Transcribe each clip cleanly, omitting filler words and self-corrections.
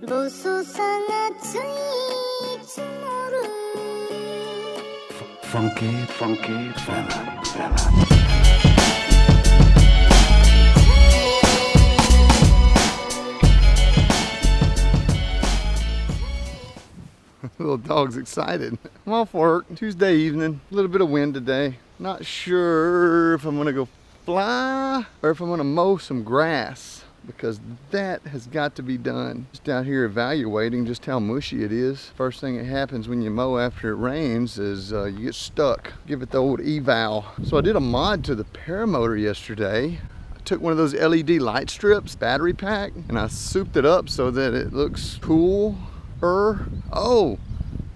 Funky fella. Little dog's excited. I'm off work, Tuesday evening, a little bit of wind today. Not sure if I'm gonna go fly or if I'm gonna mow some grass, because that has got to be done. Just out here evaluating just how mushy it is. First thing that happens when you mow after it rains is you get stuck. Give it the old eval. So I did a mod to the paramotor yesterday. I took one of those LED light strips, battery pack, and I souped it up so that it looks cool. Oh,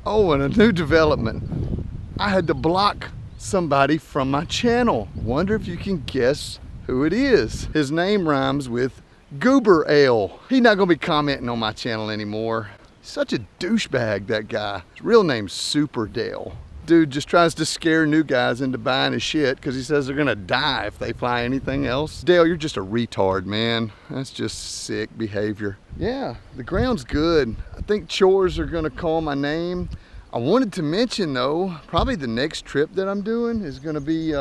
and a new development. I had to block somebody from my channel. Wonder if you can guess who it is. His name rhymes with Goober Ale. He's not gonna be commenting on my channel anymore. Such a douchebag, that guy. His real name's Super Dale. Dude just tries to scare new guys into buying his shit because he says they're gonna die if they fly anything else. Dale, you're just a retard, man. That's just sick behavior. Yeah, the ground's good. I think chores are gonna call my name. I wanted to mention though, probably the next trip that I'm doing is gonna be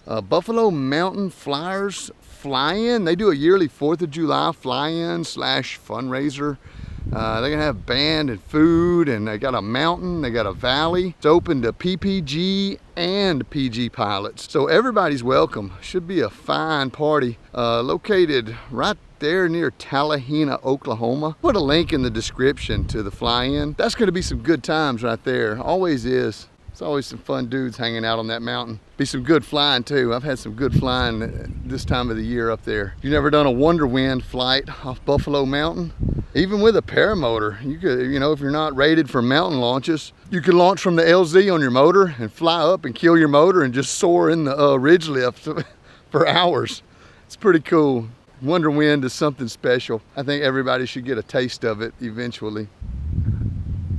Buffalo Mountain Flyers Fly-In. They do a yearly 4th of July fly-in / fundraiser. They're gonna have band and food, and they got a mountain, they got a valley. It's open to PPG and PG pilots, so everybody's welcome. Should be a fine party. Located right there near Tallahena, Oklahoma. Put a link in the description to the fly-in. That's gonna be some good times right there. Always is. It's always some fun dudes hanging out on that mountain. Be some good flying too. I've had some good flying this time of the year up there. You've never done a Wonder Wind flight off Buffalo Mountain? Even with a paramotor, you could, you know, if you're not rated for mountain launches, you can launch from the LZ on your motor and fly up and kill your motor and just soar in the ridge lift for hours. It's pretty cool. Wonder Wind is something special. I think everybody should get a taste of it eventually.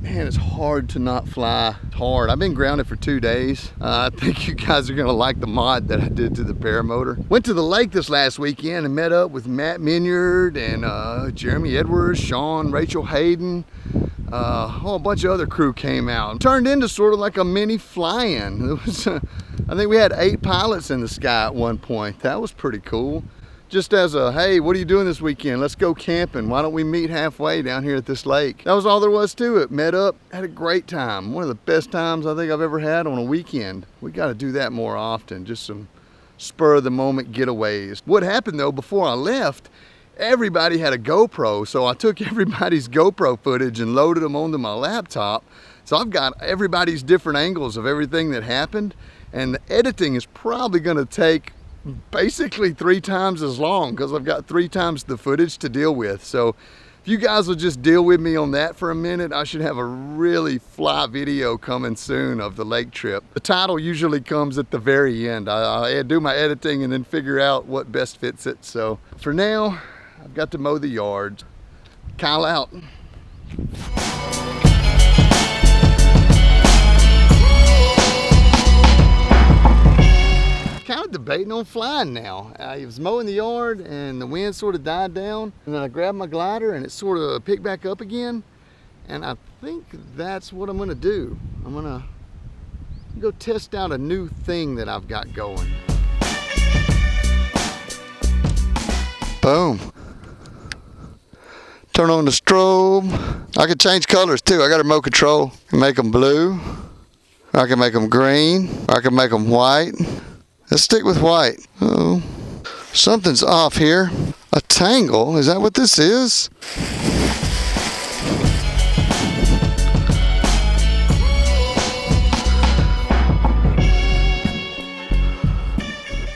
Man, it's hard to not fly. It's hard. I've been grounded for 2 days. I think you guys are gonna like the mod that I did to the paramotor. Went to the lake this last weekend and met up with Matt Minyard and Jeremy Edwards, Sean, Rachel Hayden. A whole bunch of other crew came out. It turned into sort of like a mini fly-in. It was, I think we had 8 pilots in the sky at one point. That was pretty cool. Just as a, hey, what are you doing this weekend? Let's go camping. Why don't we meet halfway down here at this lake? That was all there was to it. Met up, had a great time. One of the best times I think I've ever had on a weekend. We got to do that more often. Just some spur of the moment getaways. What happened though, before I left, everybody had a GoPro. So I took everybody's GoPro footage and loaded them onto my laptop. So I've got everybody's different angles of everything that happened. And the editing is probably going to take basically 3 times as long because I've got 3 times the footage to deal with. So if you guys will just deal with me on that for a minute, I should have a really fly video coming soon of the lake trip. The title usually comes at the very end. I do my editing and then figure out what best fits it. So for now, I've got to mow the yard. Kyle out. Kind of debating on flying now. I was mowing the yard and the wind sort of died down, and then I grabbed my glider and it sort of picked back up again, and I think that's what I'm gonna do. I'm gonna go test out a new thing that I've got going. Boom. Turn on the strobe. I can change colors too. I got remote control. I can make them blue. I can make them green. I can make them white. Let's stick with white. Oh, something's off here. A tangle, is that what this is?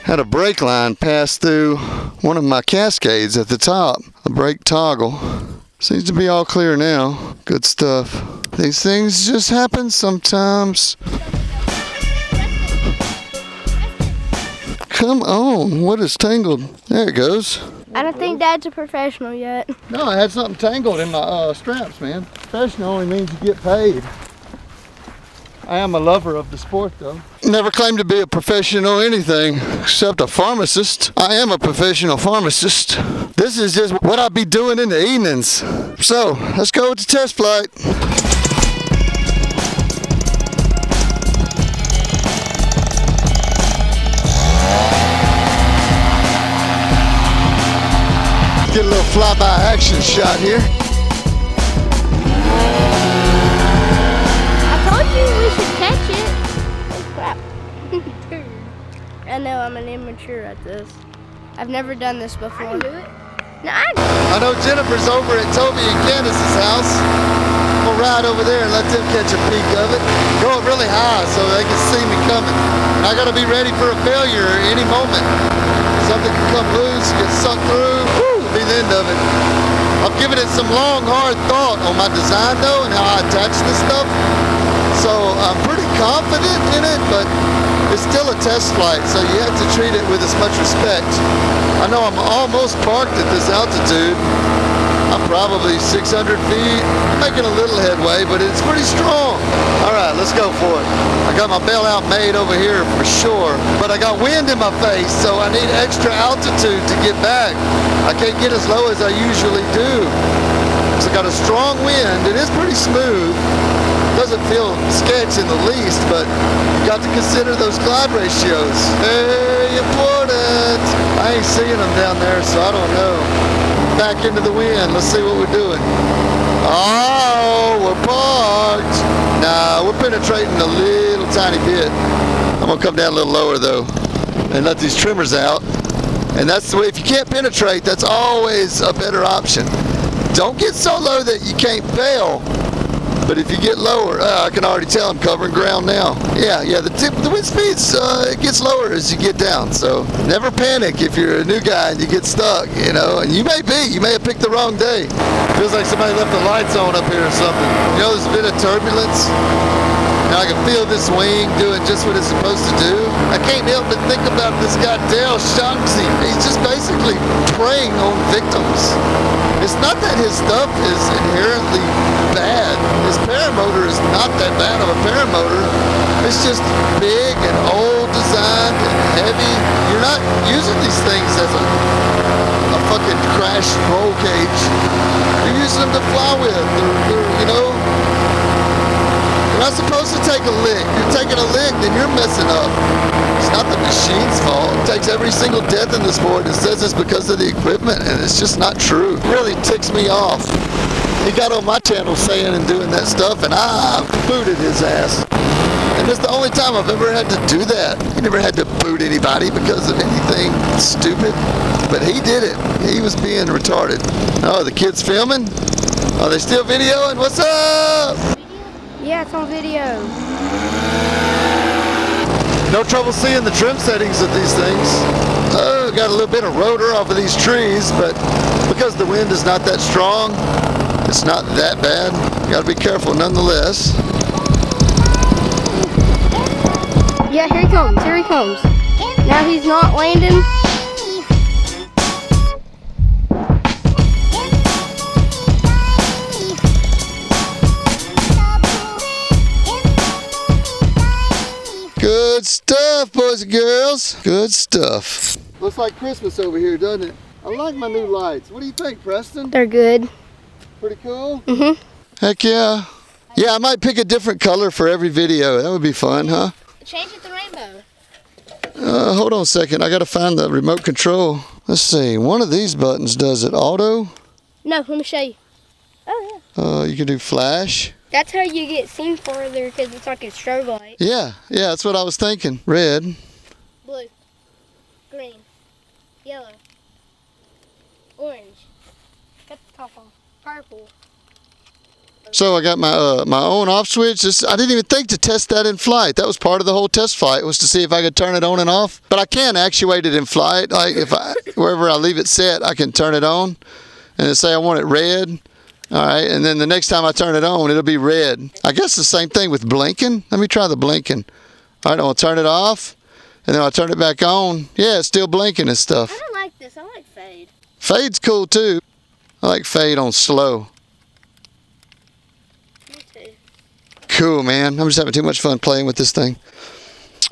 Had a brake line pass through one of my cascades at the top. A brake toggle. Seems to be all clear now. Good stuff. These things just happen sometimes. Come on, what is tangled? There it goes. I don't think Dad's a professional yet. No, I had something tangled in my straps, man. Professional only means you get paid. I am a lover of the sport, though. Never claimed to be a professional anything except a pharmacist. I am a professional pharmacist. This is just what I be doing in the evenings. So, let's go with the test flight. Get a little flyby action shot here. I told you we should catch it. Oh crap. I know I'm an immature at this. I've never done this before. I can do it. No, I know Jennifer's over at Toby and Candace's house. I'm gonna ride over there and let them catch a peek of it. Go up really high so they can see me coming. And I gotta be ready for a failure any moment. Something can come loose, get sunk through. Woo, it'll be the end of it. I've given it some long, hard thought on my design though and how I attach this stuff. So I'm pretty confident in it, but it's still a test flight, so you have to treat it with as much respect. I know I'm almost parked at this altitude. I'm probably 600 feet, making a little headway, but it's pretty strong. All right, let's go for it. I got my bailout made over here for sure, but I got wind in my face, so I need extra altitude to get back. I can't get as low as I usually do. So I got a strong wind. It is pretty smooth. Doesn't feel sketch in the least, but you got to consider those glide ratios. Very important. I ain't seeing them down there, so I don't know. Back into the wind. Let's see what we're doing. Oh, we're parked. Nah, we're penetrating a little tiny bit. I'm gonna come down a little lower though and let these trimmers out. And that's the way, if you can't penetrate, that's always a better option. Don't get so low that you can't fail. But if you get lower, I can already tell I'm covering ground now. Yeah, the wind speeds, it gets lower as you get down. So never panic if you're a new guy and you get stuck, you know. And you may have picked the wrong day. Feels like somebody left the lights on up here or something. You know, there's a bit of turbulence. Now I can feel this wing doing just what it's supposed to do. I can't help but think about this guy Dale Shanksy. He's just basically preying on victims. It's not that his stuff is inherently bad. His paramotor is not that bad of a paramotor. It's just big and old designed and heavy. You're not using these things as a fucking crash roll cage. You're using them to fly with. They're, you know, you're not supposed to take a lick. You're taking a lick, then you're messing up. It's not the machine's fault. It takes every single death in the sport and says it's because of the equipment, and it's just not true. It really ticks me off. He got on my channel saying and doing that stuff, and I booted his ass. And it's the only time I've ever had to do that. He never had to boot anybody because of anything stupid, but he did it. He was being retarded. Oh, the kid's filming? Are they still videoing? What's up? Yeah, it's on video. No trouble seeing the trim settings of these things. Oh, got a little bit of rotor off of these trees, but because the wind is not that strong, it's not that bad. You gotta be careful nonetheless. Yeah, here he comes. Here he comes. Now he's not landing. Good stuff, boys and girls. Good stuff. Looks like Christmas over here, doesn't it? I like my new lights. What do you think, Preston? They're good. Pretty cool? Mm-hmm. Heck yeah. Yeah, I might pick a different color for every video. That would be fun, huh? Change it to rainbow. Hold on a second. I gotta find the remote control. Let's see. One of these buttons does it auto. No, let me show you. Oh, yeah. You can do flash. That's how you get seen further because it's like a strobe light. Yeah, that's what I was thinking. Red. Blue. Green. Yellow. Orange. Cut the top off. Purple. So I got my my on off switch. I didn't even think to test that in flight. That was part of the whole test flight, was to see if I could turn it on and off. But I can actuate it in flight. Like if wherever I leave it set, I can turn it on and say I want it red. All right, and then the next time I turn it on, it'll be red. I guess the same thing with blinking. Let me try the blinking. All right, I'll turn it off, and then I'll turn it back on. Yeah, it's still blinking and stuff. I don't like this. I like fade. Fade's cool too. I like fade on slow. Me too. Cool, man. I'm just having too much fun playing with this thing.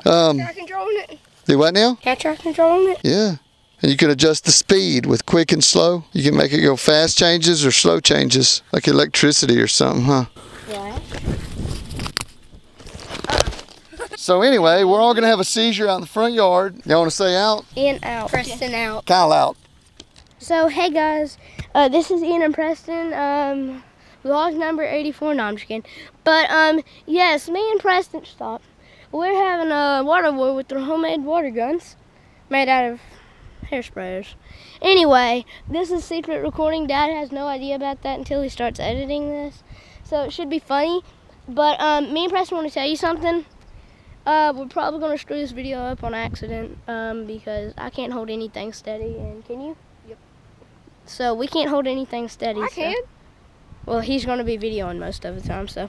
Try controlling it. Do what now? Can I try controlling it? Yeah. And you can adjust the speed with quick and slow. You can make it go fast changes or slow changes, like electricity or something, huh? Yeah. So anyway, we're all gonna have a seizure out in the front yard. Y'all wanna say out? In, out. Preston, out. Kyle out. So, hey guys, this is Ian and Preston, vlog number 84, no, I'm just kidding. But, yes, me and Preston, stop. We're having a water war with their homemade water guns made out of hair sprayers. Anyway, this is secret recording. Dad has no idea about that until he starts editing this. So it should be funny. But me and Preston want to tell you something. We're probably going to screw this video up on accident because I can't hold anything steady. And can you? Yep. So we can't hold anything steady. I can. Well, he's going to be videoing most of the time, so.